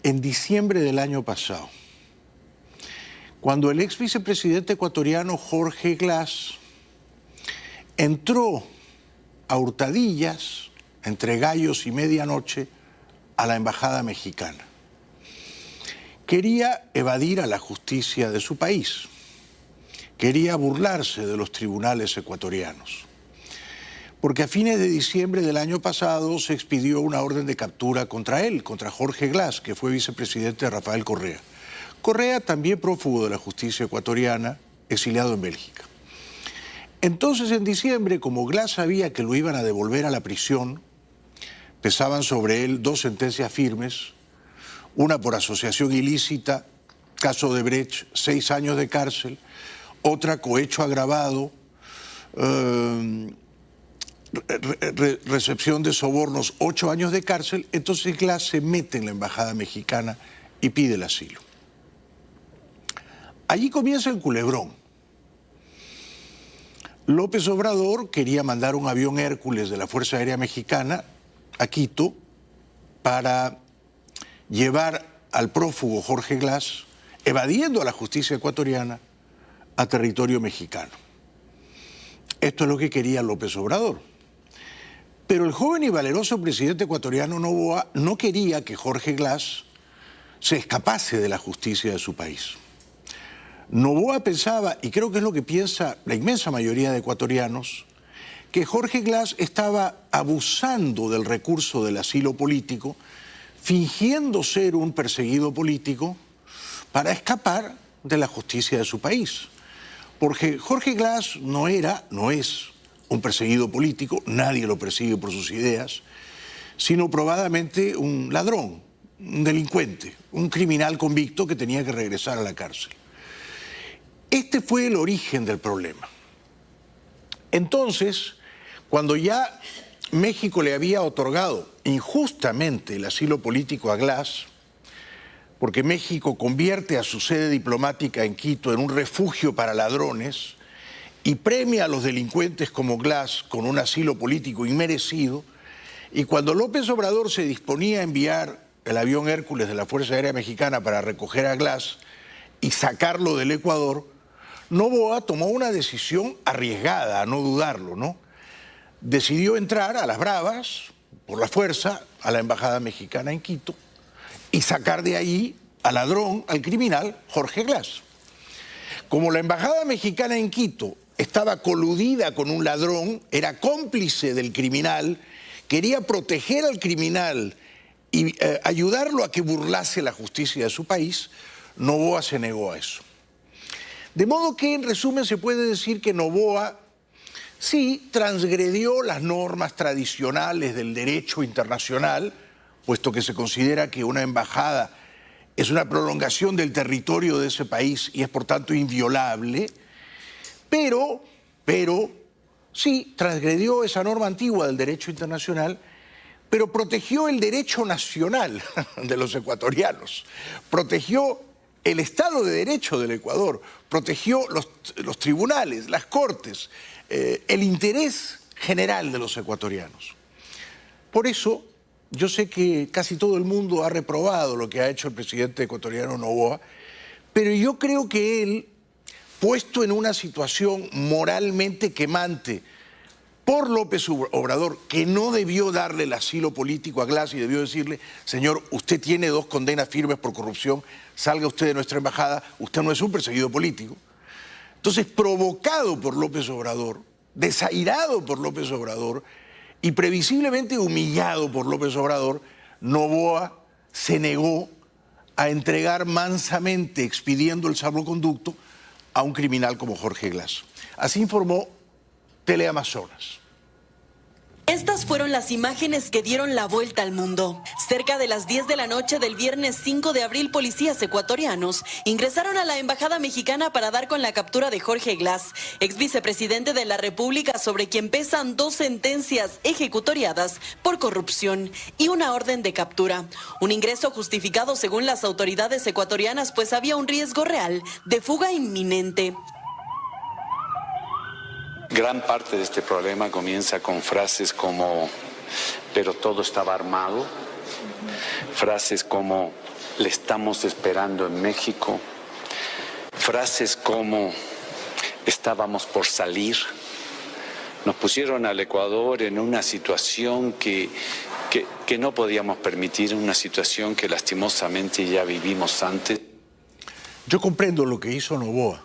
en diciembre del año pasado, cuando el ex vicepresidente ecuatoriano Jorge Glass entró a hurtadillas, entre gallos y medianoche, a la embajada mexicana. Quería evadir a la justicia de su país, quería burlarse de los tribunales ecuatorianos, porque a fines de diciembre del año pasado se expidió una orden de captura contra él, contra Jorge Glass, que fue vicepresidente de Rafael Correa. Correa, también prófugo de la justicia ecuatoriana, exiliado en Bélgica. Entonces, en diciembre, como Glass sabía que lo iban a devolver a la prisión, pesaban sobre él dos sentencias firmes, una por asociación ilícita, caso de Brecht, 6 años de cárcel, otra cohecho agravado, recepción de sobornos, 8 años de cárcel. Entonces Glass se mete en la embajada mexicana y pide el asilo. Allí comienza el culebrón. López Obrador quería mandar un avión Hércules de la Fuerza Aérea Mexicana a Quito para llevar al prófugo Jorge Glass, evadiendo a la justicia ecuatoriana, a territorio mexicano. Esto es lo que quería López Obrador. Pero el joven y valeroso presidente ecuatoriano Noboa no quería que Jorge Glass se escapase de la justicia de su país. Noboa pensaba, y creo que es lo que piensa la inmensa mayoría de ecuatorianos, que Jorge Glass estaba abusando del recurso del asilo político, fingiendo ser un perseguido político para escapar de la justicia de su país. Porque Jorge Glass no es un perseguido político, nadie lo persigue por sus ideas, sino probadamente un ladrón, un delincuente, un criminal convicto que tenía que regresar a la cárcel. Este fue el origen del problema. Entonces, cuando ya México le había otorgado injustamente el asilo político a Glass, porque México convierte a su sede diplomática en Quito en un refugio para ladrones y premia a los delincuentes como Glass con un asilo político inmerecido, y cuando López Obrador se disponía a enviar el avión Hércules de la Fuerza Aérea Mexicana para recoger a Glass y sacarlo del Ecuador, Noboa tomó una decisión arriesgada, a no dudarlo, ¿no? Decidió entrar a las bravas, por la fuerza, a la embajada mexicana en Quito y sacar de ahí al ladrón, al criminal, Jorge Glass. Como la embajada mexicana en Quito estaba coludida con un ladrón, era cómplice del criminal, quería proteger al criminal y ayudarlo a que burlase la justicia de su país, Noboa se negó a eso. De modo que, en resumen, se puede decir que Noboa sí transgredió las normas tradicionales del derecho internacional, puesto que se considera que una embajada es una prolongación del territorio de ese país y es por tanto inviolable, pero sí transgredió esa norma antigua del derecho internacional, pero protegió el derecho nacional de los ecuatorianos, protegió el Estado de Derecho del Ecuador, protegió los tribunales, las cortes, el interés general de los ecuatorianos. Por eso, yo sé que casi todo el mundo ha reprobado lo que ha hecho el presidente ecuatoriano Noboa, pero yo creo que él, puesto en una situación moralmente quemante por López Obrador, que no debió darle el asilo político a Glass y debió decirle: señor, usted tiene 2 condenas firmes por corrupción, salga usted de nuestra embajada, usted no es un perseguido político. Entonces, provocado por López Obrador, desairado por López Obrador y previsiblemente humillado por López Obrador, Noboa se negó a entregar mansamente, expidiendo el salvoconducto, a un criminal como Jorge Glass. Así informó Teleamazonas. Estas fueron las imágenes que dieron la vuelta al mundo. Cerca de las 10 de la noche del viernes 5 de abril, policías ecuatorianos ingresaron a la embajada mexicana para dar con la captura de Jorge Glass, ex vicepresidente de la República, sobre quien pesan 2 sentencias ejecutoriadas por corrupción y una orden de captura. Un ingreso justificado según las autoridades ecuatorianas, pues había un riesgo real de fuga inminente. Gran parte de este problema comienza con frases como: pero todo estaba armado, frases como: le estamos esperando en México. Frases como estábamos por salir nos pusieron al Ecuador en una situación que no podíamos permitir, una situación que lastimosamente ya vivimos antes. Yo comprendo lo que hizo Noboa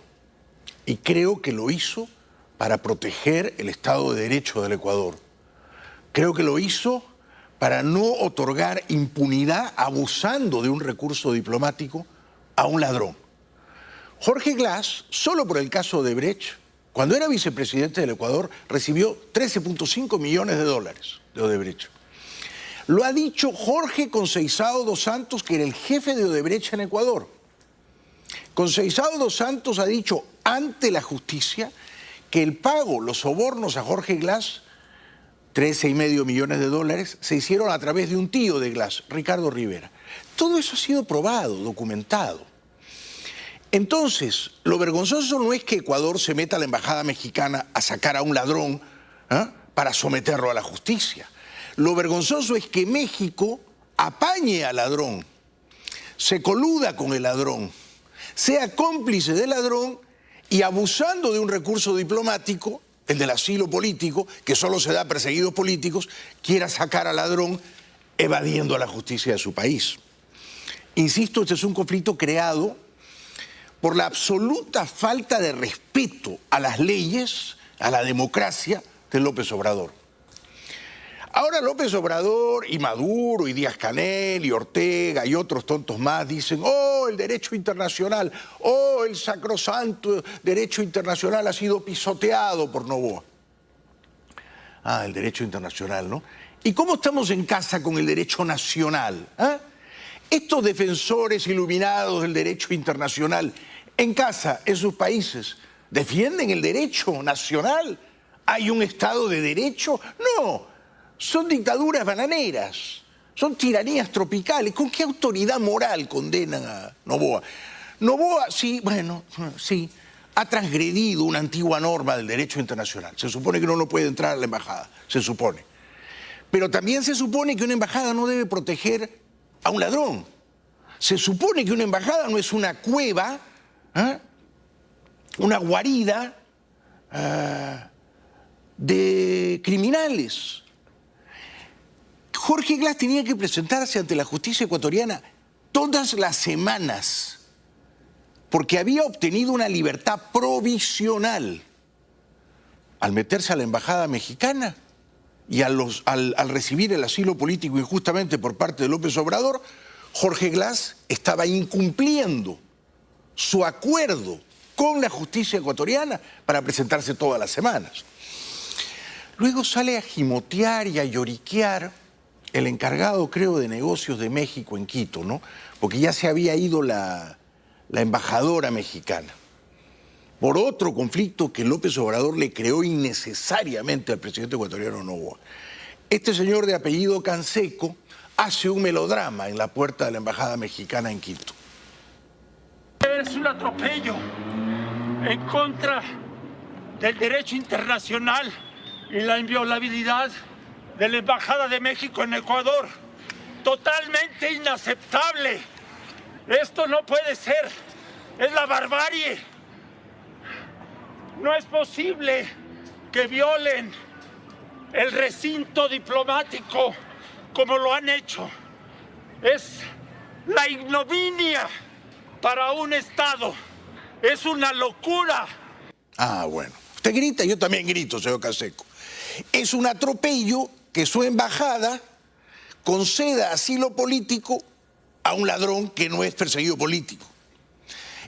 y creo que lo hizo para proteger el Estado de Derecho del Ecuador. Creo que lo hizo para no otorgar impunidad abusando de un recurso diplomático a un ladrón. Jorge Glass, solo por el caso de Odebrecht, cuando era vicepresidente del Ecuador, recibió 13.5 millones de dólares de Odebrecht. Lo ha dicho Jorge Conceizao dos Santos, que era el jefe de Odebrecht en Ecuador. Conceizao dos Santos ha dicho ante la justicia que el pago, los sobornos a Jorge Glass, 13,5 millones de dólares, se hicieron a través de un tío de Glass, Ricardo Rivera. Todo eso ha sido probado, documentado. Entonces, lo vergonzoso no es que Ecuador se meta a la embajada mexicana a sacar a un ladrón para someterlo a la justicia. Lo vergonzoso es que México apañe al ladrón, se coluda con el ladrón, sea cómplice del ladrón y abusando de un recurso diplomático, el del asilo político, que solo se da a perseguidos políticos, quiera sacar al ladrón evadiendo a la justicia de su país. Insisto, este es un conflicto creado por la absoluta falta de respeto a las leyes, a la democracia de López Obrador. Ahora López Obrador y Maduro y Díaz-Canel y Ortega y otros tontos más dicen, oh, el derecho internacional, oh, el sacrosanto derecho internacional ha sido pisoteado por Noboa. Ah, el derecho internacional, ¿no? ¿Y cómo estamos en casa con el derecho nacional? Estos defensores iluminados del derecho internacional, en casa, en sus países, ¿defienden el derecho nacional? ¿Hay un Estado de derecho? No. Son dictaduras bananeras, son tiranías tropicales. ¿Con qué autoridad moral condenan a Noboa? Noboa, sí, bueno, sí, ha transgredido una antigua norma del derecho internacional. Se supone que uno no puede entrar a la embajada, se supone. Pero también se supone que una embajada no debe proteger a un ladrón. Se supone que una embajada no es una cueva, una guarida de criminales. Jorge Glass tenía que presentarse ante la justicia ecuatoriana todas las semanas porque había obtenido una libertad provisional. Al meterse a la embajada mexicana y al recibir el asilo político injustamente por parte de López Obrador, Jorge Glass estaba incumpliendo su acuerdo con la justicia ecuatoriana para presentarse todas las semanas. Luego sale a gimotear y a lloriquear el encargado, creo, de negocios de México en Quito, ¿no? Porque ya se había ido la embajadora mexicana por otro conflicto que López Obrador le creó innecesariamente al presidente ecuatoriano Noboa. Este señor de apellido Canseco hace un melodrama en la puerta de la embajada mexicana en Quito. Es un atropello en contra del derecho internacional y la inviolabilidad de la Embajada de México en Ecuador. Totalmente inaceptable. Esto no puede ser. Es la barbarie. No es posible que violen el recinto diplomático como lo han hecho. Es la ignominia para un Estado. Es una locura. Ah, bueno. Usted grita, yo también grito, señor Canseco. Es un atropello que su embajada conceda asilo político a un ladrón que no es perseguido político.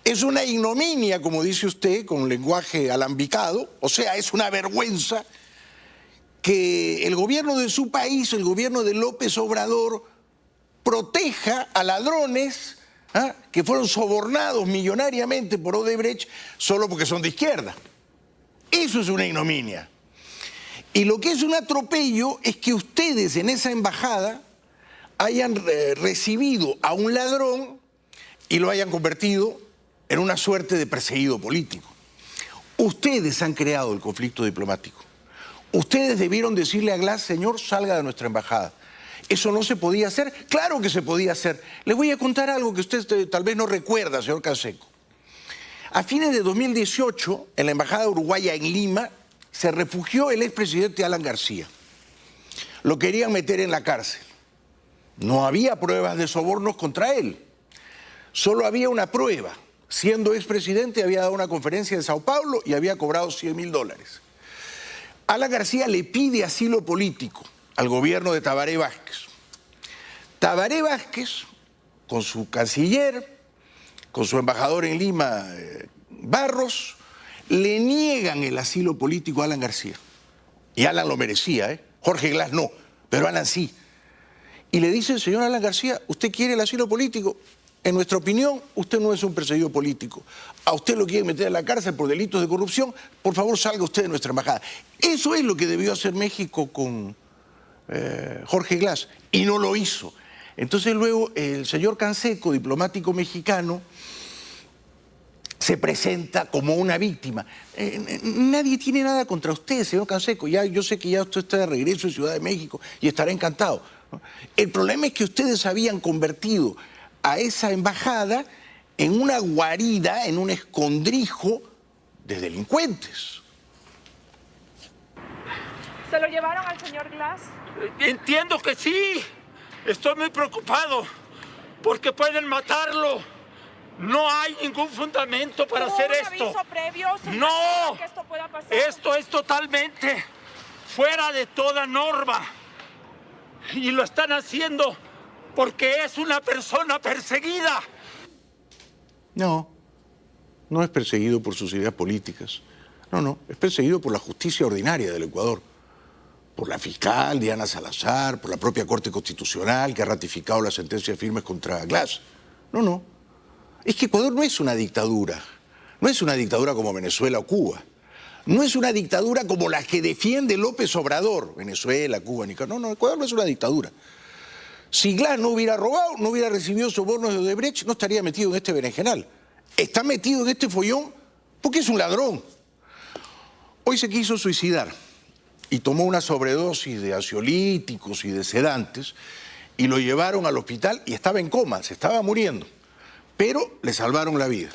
Es una ignominia, como dice usted, con un lenguaje alambicado, o sea, es una vergüenza que el gobierno de su país, el gobierno de López Obrador, proteja a ladrones que fueron sobornados millonariamente por Odebrecht solo porque son de izquierda. Eso es una ignominia. Y lo que es un atropello es que ustedes en esa embajada hayan recibido a un ladrón y lo hayan convertido en una suerte de perseguido político. Ustedes han creado el conflicto diplomático. Ustedes debieron decirle a Glass, señor, salga de nuestra embajada. ¿Eso no se podía hacer? Claro que se podía hacer. Les voy a contar algo que usted tal vez no recuerda, señor Canseco. A fines de 2018, en la Embajada Uruguaya en Lima, se refugió el expresidente Alan García. Lo querían meter en la cárcel. No había pruebas de sobornos contra él. Solo había una prueba. Siendo expresidente, había dado una conferencia en Sao Paulo y había cobrado $100.000. Alan García le pide asilo político al gobierno de Tabaré Vázquez. Tabaré Vázquez, con su canciller, con su embajador en Lima, Barros, le niegan el asilo político a Alan García. Y Alan lo merecía, ¿eh? Jorge Glass no, pero Alan sí. Y le dicen, señor Alan García, ¿usted quiere el asilo político? En nuestra opinión, usted no es un perseguido político. A usted lo quieren meter en la cárcel por delitos de corrupción. Por favor, salga usted de nuestra embajada. Eso es lo que debió hacer México con Jorge Glass, y no lo hizo. Entonces luego el señor Canseco, diplomático mexicano, se presenta como una víctima. Nadie tiene nada contra usted, señor Canseco. Ya, yo sé que ya usted está de regreso en Ciudad de México y estará encantado, ¿no? El problema es que ustedes habían convertido a esa embajada en una guarida, en un escondrijo de delincuentes. ¿Se lo llevaron al señor Glass? Entiendo que sí. Estoy muy preocupado porque pueden matarlo. No hay ningún fundamento para hacer esto. ¿Aviso previo? No. Que esto pueda pasar. Esto es totalmente fuera de toda norma. Y lo están haciendo porque es una persona perseguida. No, no es perseguido por sus ideas políticas. No, es perseguido por la justicia ordinaria del Ecuador. Por la fiscal Diana Salazar, por la propia Corte Constitucional que ha ratificado las sentencias firmes contra Glass. No. Es que Ecuador no es una dictadura. No es una dictadura como Venezuela o Cuba. No es una dictadura como la que defiende López Obrador. Venezuela, Cuba, Nicaragua. No, Ecuador no es una dictadura. Si Glass no hubiera robado, no hubiera recibido sobornos de Odebrecht, no estaría metido en este berenjenal. Está metido en este follón porque es un ladrón. Hoy se quiso suicidar y tomó una sobredosis de ansiolíticos y de sedantes y lo llevaron al hospital y estaba en coma, se estaba muriendo, pero le salvaron la vida.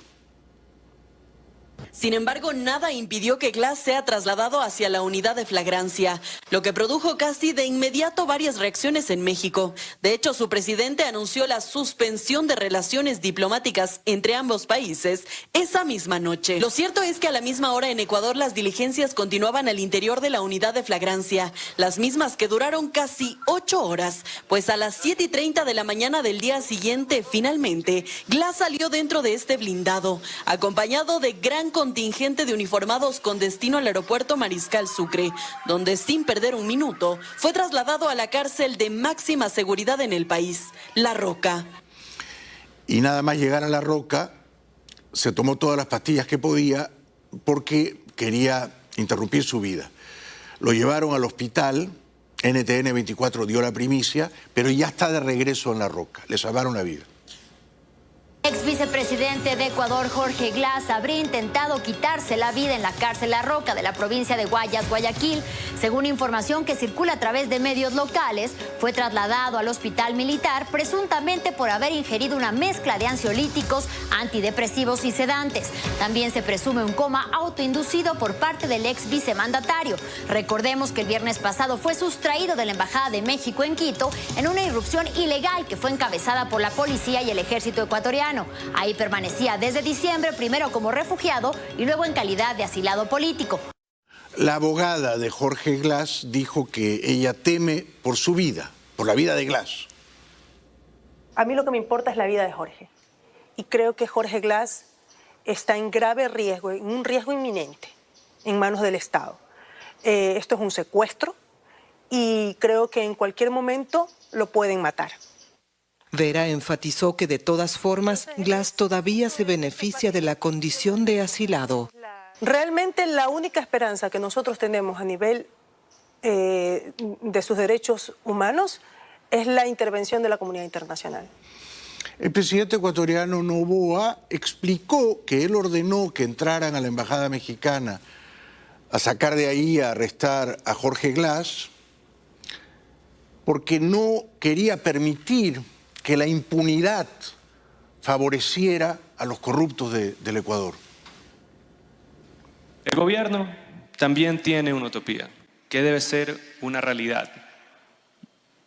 Sin embargo, nada impidió que Glass sea trasladado hacia la unidad de flagrancia, lo que produjo casi de inmediato varias reacciones en México. De hecho, su presidente anunció la suspensión de relaciones diplomáticas entre ambos países esa misma noche. Lo cierto es que a la misma hora en Ecuador las diligencias continuaban al interior de la unidad de flagrancia, las mismas que duraron casi 8 horas, pues a las 7:30 de la mañana del día siguiente, finalmente, Glass salió dentro de este blindado, acompañado de gran contingente de uniformados con destino al aeropuerto Mariscal Sucre, donde sin perder un minuto fue trasladado a la cárcel de máxima seguridad en el país, La Roca. Y nada más llegar a La Roca, se tomó todas las pastillas que podía porque quería interrumpir su vida. Lo llevaron al hospital, NTN 24 dio la primicia, pero ya está de regreso en La Roca, le salvaron la vida. Ex vicepresidente de Ecuador, Jorge Glass, habría intentado quitarse la vida en la cárcel La Roca de la provincia de Guayas, Guayaquil. Según información que circula a través de medios locales, fue trasladado al hospital militar presuntamente por haber ingerido una mezcla de ansiolíticos, antidepresivos y sedantes. También se presume un coma autoinducido por parte del ex vicemandatario. Recordemos que el viernes pasado fue sustraído de la Embajada de México en Quito en una irrupción ilegal que fue encabezada por la policía y el ejército ecuatoriano. Ahí permanecía desde diciembre, primero como refugiado y luego en calidad de asilado político. La abogada de Jorge Glass dijo que ella teme por su vida, por la vida de Glass. A mí lo que me importa es la vida de Jorge. Y creo que Jorge Glass está en grave riesgo, en un riesgo inminente, en manos del Estado. Esto es un secuestro y creo que en cualquier momento lo pueden matar. Vera enfatizó que de todas formas, Glass todavía se beneficia de la condición de asilado. Realmente la única esperanza que nosotros tenemos a nivel de sus derechos humanos es la intervención de la comunidad internacional. El presidente ecuatoriano Noboa explicó que él ordenó que entraran a la embajada mexicana a sacar de ahí, a arrestar a Jorge Glass, porque no quería permitir que la impunidad favoreciera a los corruptos del Ecuador. El gobierno también tiene una utopía, que debe ser una realidad.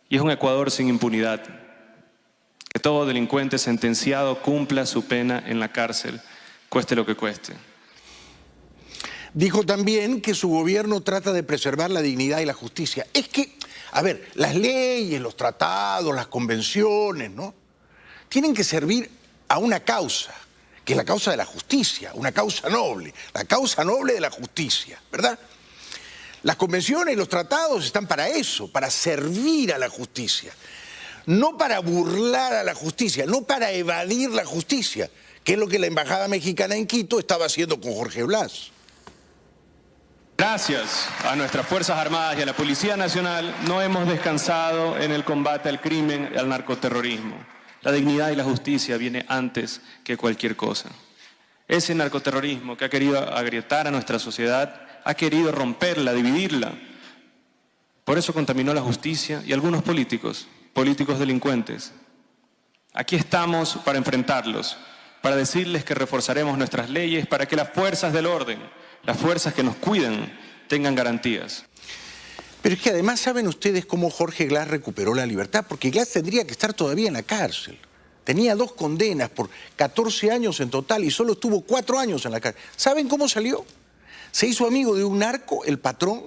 Y es un Ecuador sin impunidad. Que todo delincuente sentenciado cumpla su pena en la cárcel, cueste lo que cueste. Dijo también que su gobierno trata de preservar la dignidad y la justicia. Es que, a ver, las leyes, los tratados, las convenciones, ¿no?, tienen que servir a una causa, que es la causa de la justicia, una causa noble, la causa noble de la justicia, ¿verdad? Las convenciones y los tratados están para eso, para servir a la justicia, no para burlar a la justicia, no para evadir la justicia, que es lo que la Embajada Mexicana en Quito estaba haciendo con Jorge Blas. Gracias a nuestras Fuerzas Armadas y a la Policía Nacional, no hemos descansado en el combate al crimen y al narcoterrorismo. La dignidad y la justicia viene antes que cualquier cosa. Ese narcoterrorismo que ha querido agrietar a nuestra sociedad, ha querido romperla, dividirla. Por eso contaminó la justicia y algunos políticos delincuentes. Aquí estamos para enfrentarlos, para decirles que reforzaremos nuestras leyes para que las fuerzas del orden, las fuerzas que nos cuidan, tengan garantías. Pero es que además saben ustedes cómo Jorge Glas recuperó la libertad, porque Glas tendría que estar todavía en la cárcel. Tenía 2 condenas por 14 años en total y solo estuvo 4 años en la cárcel. ¿Saben cómo salió? Se hizo amigo de un narco, el patrón.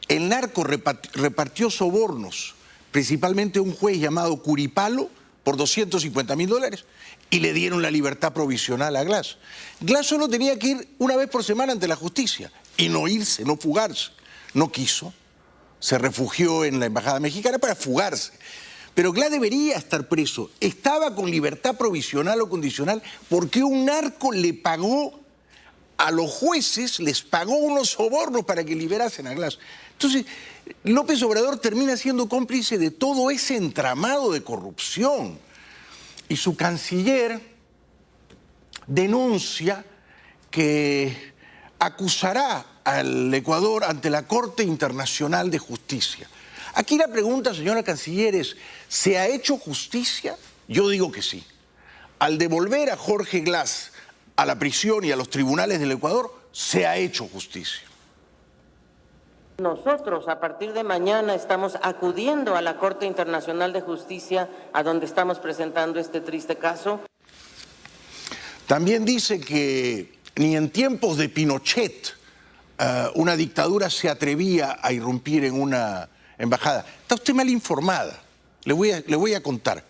El narco repartió sobornos, principalmente a un juez llamado Curipalo, por $250.000, y le dieron la libertad provisional a Glas. Glas solo tenía que ir una vez por semana ante la justicia y no irse, no fugarse. No quiso. Se refugió en la Embajada Mexicana para fugarse. Pero Glas debería estar preso. Estaba con libertad provisional o condicional porque un narco le pagó a los jueces, les pagó unos sobornos para que liberasen a Glas. Entonces, López Obrador termina siendo cómplice de todo ese entramado de corrupción. Y su canciller denuncia que acusará al Ecuador ante la Corte Internacional de Justicia. Aquí la pregunta, señora canciller, es: ¿se ha hecho justicia? Yo digo que sí. Al devolver a Jorge Glas a la prisión y a los tribunales del Ecuador, se ha hecho justicia. Nosotros, a partir de mañana, estamos acudiendo a la Corte Internacional de Justicia, a donde estamos presentando este triste caso. También dice que ni en tiempos de Pinochet una dictadura se atrevía a irrumpir en una embajada. Está usted mal informada. Le voy a contar.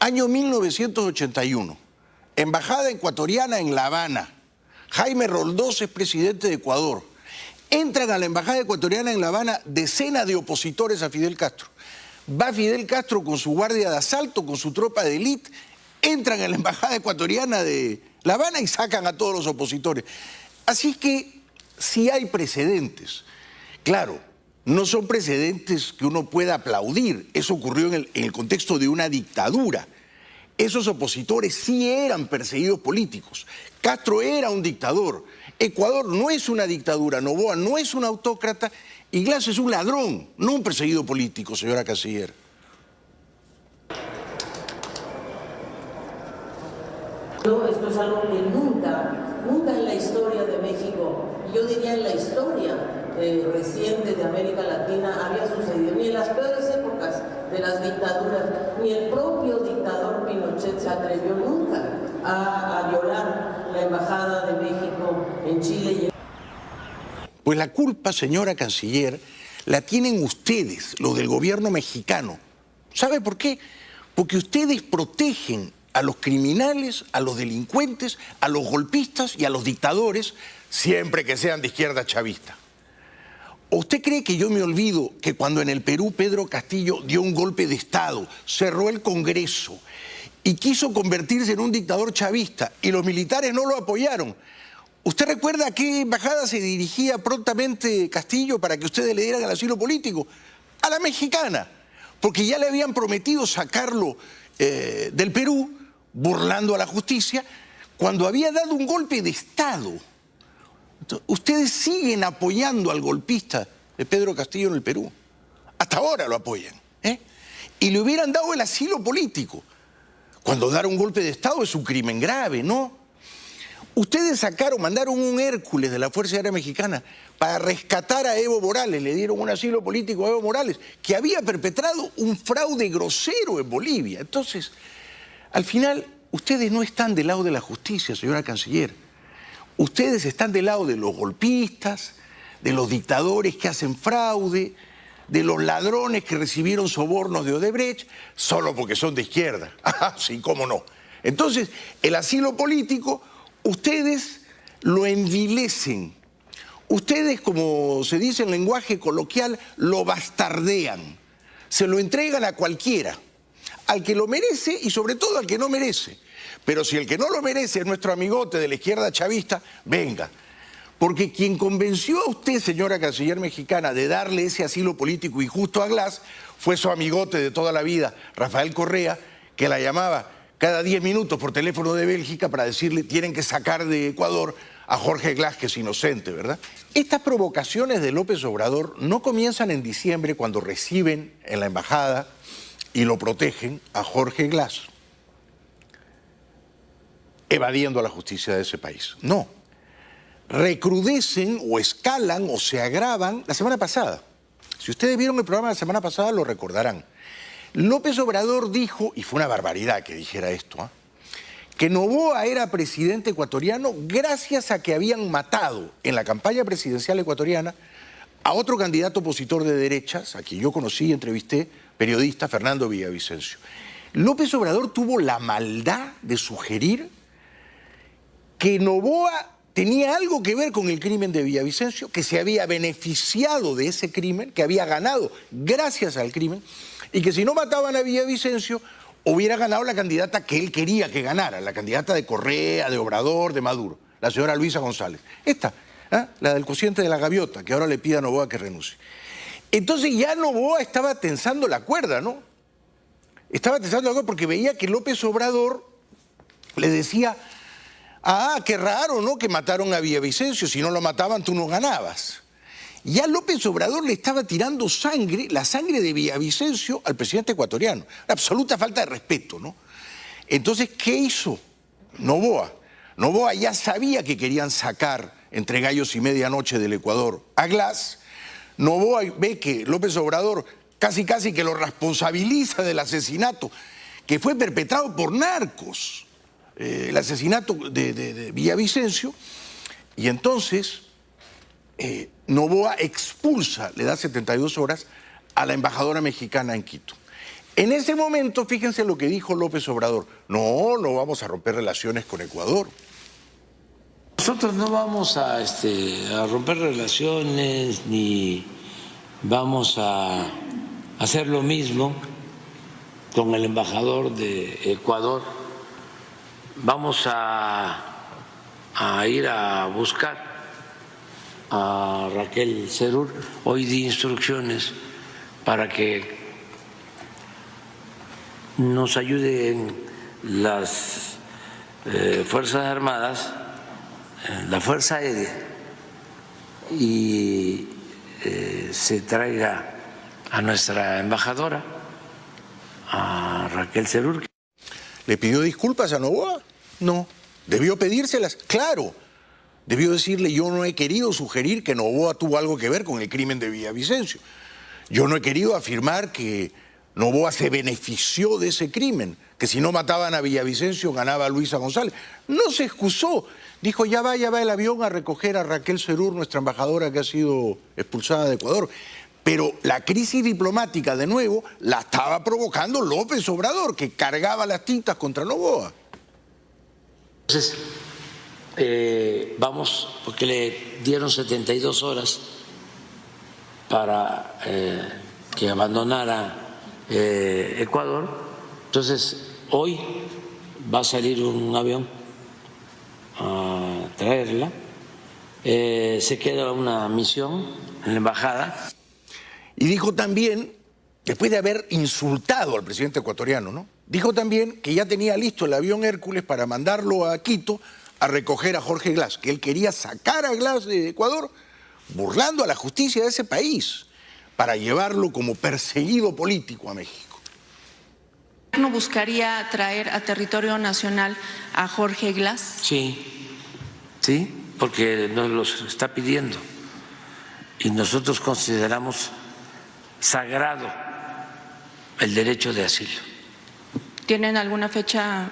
Año 1981, embajada ecuatoriana en La Habana. Jaime Roldós es presidente de Ecuador. Entran a la embajada ecuatoriana en La Habana decenas de opositores a Fidel Castro. Va Fidel Castro con su guardia de asalto, con su tropa de élite, entran a la embajada ecuatoriana de La Habana y sacan a todos los opositores. Así es que sí hay precedentes. Claro, no son precedentes que uno pueda aplaudir. Eso ocurrió en el contexto de una dictadura. Esos opositores sí eran perseguidos políticos. Castro era un dictador. Ecuador no es una dictadura, Noboa no es un autócrata y Glas es un ladrón, no un perseguido político, señora canciller. Esto es algo que nunca en la historia de México, yo diría en la historia reciente de América Latina, había sucedido, ni en las peores épocas de las dictaduras, ni el propio dictador Pinochet se atrevió nunca a violar la Embajada de México en Chile. Pues la culpa, señora canciller, la tienen ustedes, los del gobierno mexicano. ¿Sabe por qué? Porque ustedes protegen a los criminales, a los delincuentes, a los golpistas y a los dictadores, siempre que sean de izquierda chavista. ¿Usted cree que yo me olvido que cuando en el Perú Pedro Castillo dio un golpe de Estado, cerró el Congreso y quiso convertirse en un dictador chavista y los militares no lo apoyaron? ¿Usted recuerda a qué embajada se dirigía prontamente Castillo para que ustedes le dieran el asilo político? A la mexicana, porque ya le habían prometido sacarlo del Perú, burlando a la justicia, cuando había dado un golpe de Estado. Entonces, ustedes siguen apoyando al golpista de Pedro Castillo en el Perú. Hasta ahora lo apoyan. y le hubieran dado el asilo político. Cuando dar un golpe de Estado es un crimen grave, ¿no? Ustedes mandaron un Hércules de la Fuerza Aérea Mexicana para rescatar a Evo Morales, le dieron un asilo político a Evo Morales, que había perpetrado un fraude grosero en Bolivia. Entonces, al final, ustedes no están del lado de la justicia, señora canciller. Ustedes están del lado de los golpistas, de los dictadores que hacen fraude, de los ladrones que recibieron sobornos de Odebrecht, solo porque son de izquierda. Ah, sí, cómo no. Entonces, el asilo político, ustedes lo envilecen. Ustedes, como se dice en lenguaje coloquial, lo bastardean. Se lo entregan a cualquiera, al que lo merece y sobre todo al que no merece. Pero si el que no lo merece es nuestro amigote de la izquierda chavista, venga. Porque quien convenció a usted, señora canciller mexicana, de darle ese asilo político injusto a Glass fue su amigote de toda la vida, Rafael Correa, que la llamaba cada 10 minutos por teléfono de Bélgica para decirle tienen que sacar de Ecuador a Jorge Glass, que es inocente, ¿verdad? Estas provocaciones de López Obrador no comienzan en diciembre cuando reciben en la embajada y lo protegen a Jorge Glass, evadiendo a la justicia de ese país. No. Recrudecen o escalan o se agravan la semana pasada. Si ustedes vieron el programa de la semana pasada lo recordarán. López Obrador dijo, y fue una barbaridad que dijera esto, que Noboa era presidente ecuatoriano gracias a que habían matado en la campaña presidencial ecuatoriana a otro candidato opositor de derechas, a quien yo conocí y entrevisté, periodista Fernando Villavicencio. López Obrador tuvo la maldad de sugerir que Noboa tenía algo que ver con el crimen de Villavicencio, que se había beneficiado de ese crimen, que había ganado gracias al crimen, y que si no mataban a Villavicencio, hubiera ganado la candidata que él quería que ganara, la candidata de Correa, de Obrador, de Maduro, la señora Luisa González. Esta, la del cociente de la gaviota, que ahora le pide a Noboa que renuncie. Entonces ya Noboa estaba tensando la cuerda, ¿no? Estaba tensando la cuerda porque veía que López Obrador le decía: ah, qué raro, ¿no? Que mataron a Villavicencio, si no lo mataban tú no ganabas. Ya López Obrador le estaba tirando sangre, la sangre de Villavicencio al presidente ecuatoriano. Una absoluta falta de respeto, ¿no? Entonces, ¿qué hizo Noboa? Noboa ya sabía que querían sacar entre gallos y medianoche del Ecuador a Glass. Noboa ve que López Obrador casi que lo responsabiliza del asesinato que fue perpetrado por narcos. El asesinato de Villavicencio, y entonces Noboa expulsa, le da 72 horas a la embajadora mexicana en Quito. En ese momento, fíjense lo que dijo López Obrador: no vamos a romper relaciones con Ecuador. Nosotros no vamos a romper relaciones ni vamos a hacer lo mismo con el embajador de Ecuador. Vamos a ir a buscar a Raquel Serur. Hoy di instrucciones para que nos ayuden las Fuerzas Armadas, la Fuerza Aérea, y se traiga a nuestra embajadora, a Raquel Serur. ¿Le pidió disculpas a Noboa? No. ¿Debió pedírselas? Claro. Debió decirle: yo no he querido sugerir que Noboa tuvo algo que ver con el crimen de Villavicencio. Yo no he querido afirmar que Noboa se benefició de ese crimen, que si no mataban a Villavicencio ganaba a Luisa González. No se excusó. Dijo: ya va el avión a recoger a Raquel Serur, nuestra embajadora que ha sido expulsada de Ecuador. Pero la crisis diplomática, de nuevo, la estaba provocando López Obrador, que cargaba las tintas contra Noboa. Entonces, vamos, porque le dieron 72 horas para que abandonara Ecuador. Entonces, hoy va a salir un avión a traerla. Se queda una misión en la embajada. Y dijo también, después de haber insultado al presidente ecuatoriano, ¿no? Dijo también que ya tenía listo el avión Hércules para mandarlo a Quito a recoger a Jorge Glass, que él quería sacar a Glass de Ecuador, burlando a la justicia de ese país, para llevarlo como perseguido político a México. ¿No buscaría traer a territorio nacional a Jorge Glas? Sí, sí, porque nos los está pidiendo y nosotros consideramos sagrado el derecho de asilo. ¿Tienen alguna fecha?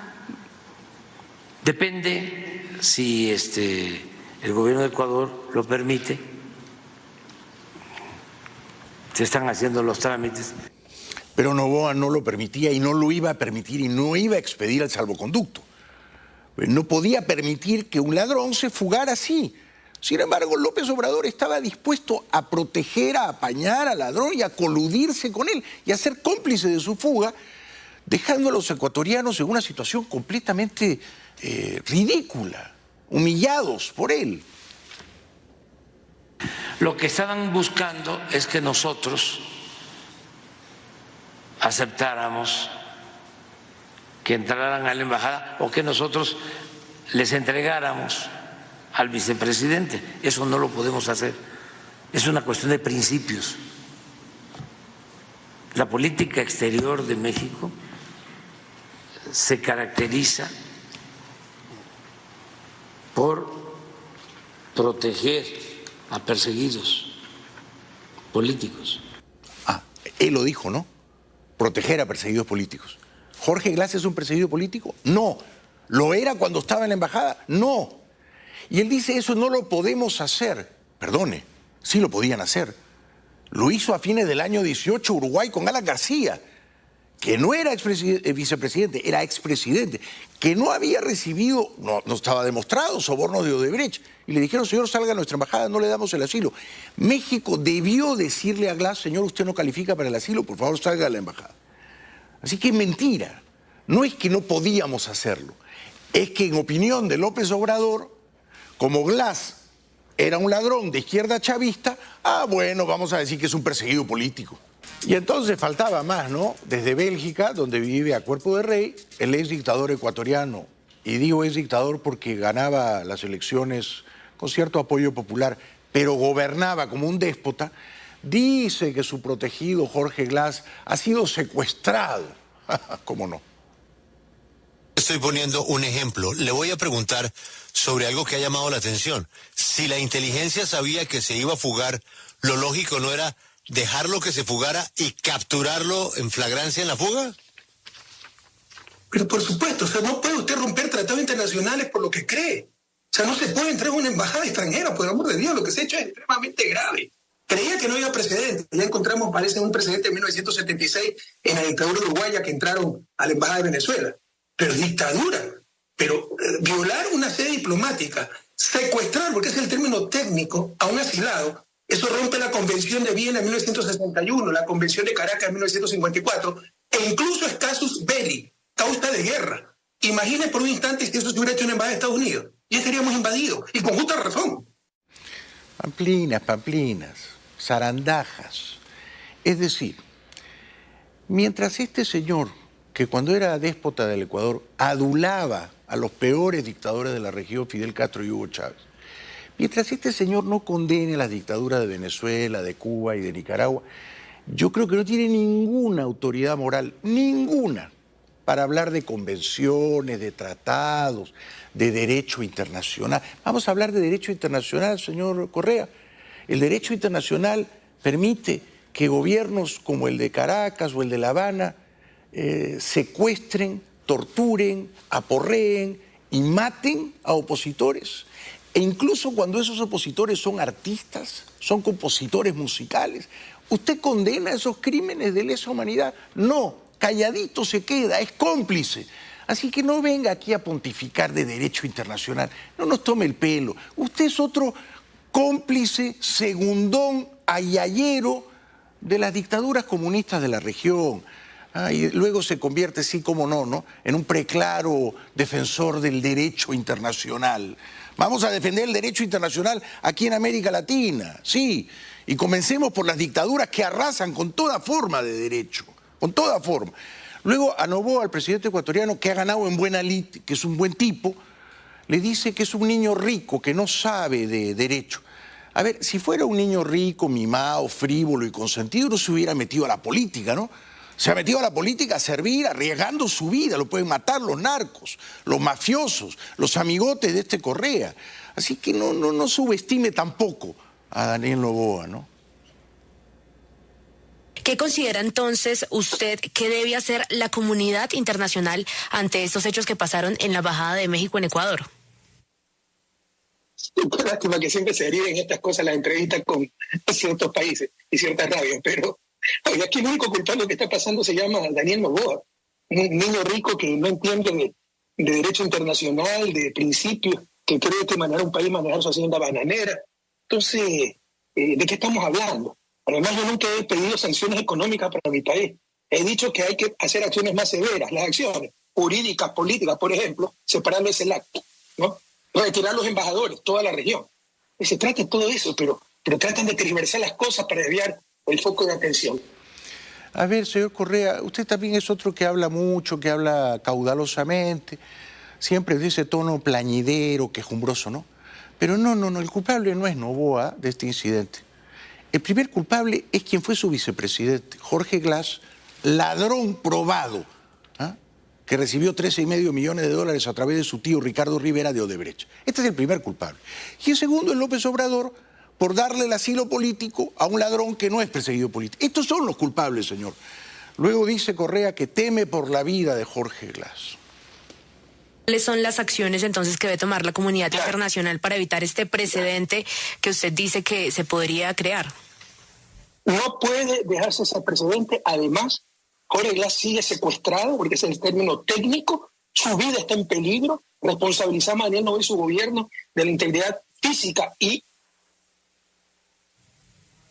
Depende si el gobierno de Ecuador lo permite. Se están haciendo los trámites. Pero Noboa no lo permitía y no lo iba a permitir y no iba a expedir al salvoconducto. No podía permitir que un ladrón se fugara así. Sin embargo, López Obrador estaba dispuesto a proteger, a apañar al ladrón y a coludirse con él y a ser cómplice de su fuga, dejando a los ecuatorianos en una situación completamente ridícula, humillados por él. Lo que estaban buscando es que nosotros aceptáramos que entraran a la embajada o que nosotros les entregáramos al vicepresidente. Eso no lo podemos hacer. Es una cuestión de principios. La política exterior de México se caracteriza por proteger a perseguidos políticos. Él lo dijo, ¿no? Proteger a perseguidos políticos. ¿Jorge Glas es un perseguido político? No. ¿Lo era cuando estaba en la embajada? No. Y él dice, eso no lo podemos hacer. Perdone, sí lo podían hacer. Lo hizo a fines del año 18 Uruguay con Alan García, que no era vicepresidente, era expresidente, que no había recibido, no estaba demostrado, sobornos de Odebrecht. Y le dijeron, señor, salga a nuestra embajada, no le damos el asilo. México debió decirle a Glas, señor, usted no califica para el asilo, por favor, salga a la embajada. Así que es mentira. No es que no podíamos hacerlo. Es que en opinión de López Obrador, como Glas era un ladrón de izquierda chavista, bueno, vamos a decir que es un perseguido político. Y entonces faltaba más, ¿no? Desde Bélgica, donde vive a cuerpo de rey, el ex dictador ecuatoriano, y digo ex dictador porque ganaba las elecciones con cierto apoyo popular, pero gobernaba como un déspota, dice que su protegido Jorge Glas ha sido secuestrado. ¿Cómo no? Estoy poniendo un ejemplo. Le voy a preguntar sobre algo que ha llamado la atención. Si la inteligencia sabía que se iba a fugar, lo lógico no era dejarlo que se fugara y capturarlo en flagrancia en la fuga. Pero por supuesto, o sea, no puede usted romper tratados internacionales por lo que cree. O sea, no se puede entrar a una embajada extranjera, por el amor de Dios, lo que se ha hecho es extremadamente grave. Creía que no había precedente. Ya encontramos, parece, un precedente en 1976 en la dictadura uruguaya que entraron a la embajada de Venezuela. Pero dictadura, pero violar una sede diplomática, secuestrar, porque ese es el término técnico, a un asilado, eso rompe la Convención de Viena en 1961, la Convención de Caracas en 1954, e incluso es casus belli, causa de guerra. Imaginen por un instante si eso se hubiera hecho en la embajada de Estados Unidos. Ya estaríamos invadidos, y con justa razón. Pamplinas, zarandajas. Es decir, mientras este señor, que cuando era déspota del Ecuador, adulaba a los peores dictadores de la región, Fidel Castro y Hugo Chávez, mientras este señor no condene las dictaduras de Venezuela, de Cuba y de Nicaragua, yo creo que no tiene ninguna autoridad moral, ninguna, para hablar de convenciones, de tratados, de derecho internacional. Vamos a hablar de derecho internacional, señor Correa. El derecho internacional permite que gobiernos como el de Caracas o el de La Habana secuestren, torturen, aporreen y maten a opositores. E incluso cuando esos opositores son artistas, son compositores musicales. ¿Usted condena esos crímenes de lesa humanidad? No, calladito se queda, es cómplice. Así que no venga aquí a pontificar de derecho internacional. No nos tome el pelo. Usted es otro cómplice, segundón, ayayero de las dictaduras comunistas de la región. Y luego se convierte, sí, como no, en un preclaro defensor del derecho internacional. Vamos a defender el derecho internacional aquí en América Latina, sí. Y comencemos por las dictaduras que arrasan con toda forma de derecho, con toda forma. Luego a Noboa, al presidente ecuatoriano, que ha ganado en buena lid, que es un buen tipo, le dice que es un niño rico, que no sabe de derecho. A ver, si fuera un niño rico, mimado, frívolo y consentido, no se hubiera metido a la política, ¿no? Se ha metido a la política a servir, arriesgando su vida. Lo pueden matar los narcos, los mafiosos, los amigotes de este Correa. Así que no subestime tampoco a Daniel Noboa, ¿no? ¿Qué considera entonces usted que debe hacer la comunidad internacional ante estos hechos que pasaron en la Embajada de México en Ecuador? Qué lástima que siempre se deriven estas cosas las entrevistas con ciertos países y ciertas radios, pero oye, aquí el único culpable que está pasando se llama Daniel Noboa, un niño rico que no entiende de derecho internacional, de principios, que cree que manejar un país, manejar su hacienda bananera. Entonces, ¿de qué estamos hablando? Además, yo nunca he pedido sanciones económicas para mi país. He dicho que hay que hacer acciones más severas, las acciones jurídicas, políticas, por ejemplo, separando ese acto, ¿no? Retirar los embajadores, toda la región. Y se trata de todo eso, pero tratan de tergiversar las cosas para desviar el foco de atención. A ver, señor Correa, usted también es otro que habla mucho, que habla caudalosamente, siempre de ese tono plañidero, quejumbroso, ¿no? Pero no, el culpable no es Noboa de este incidente. El primer culpable es quien fue su vicepresidente, Jorge Glass, ladrón probado, ¿ah? Que recibió $13,5 millones a través de su tío Ricardo Rivera de Odebrecht. Este es el primer culpable. Y el segundo es López Obrador, por darle el asilo político a un ladrón que no es perseguido político. Estos son los culpables, señor. Luego dice Correa que teme por la vida de Jorge Glass. ¿Cuáles son las acciones entonces que debe tomar la comunidad internacional para evitar este precedente que usted dice que se podría crear? No puede dejarse ese precedente. Además, Jorge Glass sigue secuestrado, porque ese es el término técnico. Su vida está en peligro. Responsabilizamos a Daniel Noboa y su gobierno de la integridad física y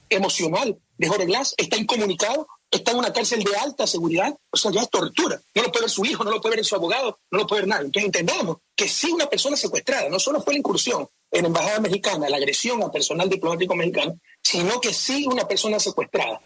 emocional de Jorge Glass. Está incomunicado, está en una cárcel de alta seguridad. O sea, ya es tortura. No lo puede ver su hijo, no lo puede ver su abogado, no lo puede ver nadie. Entonces entendamos que sí, una persona secuestrada, no solo fue la incursión en la embajada mexicana, la agresión al personal diplomático mexicano, sino que sí una persona secuestrada.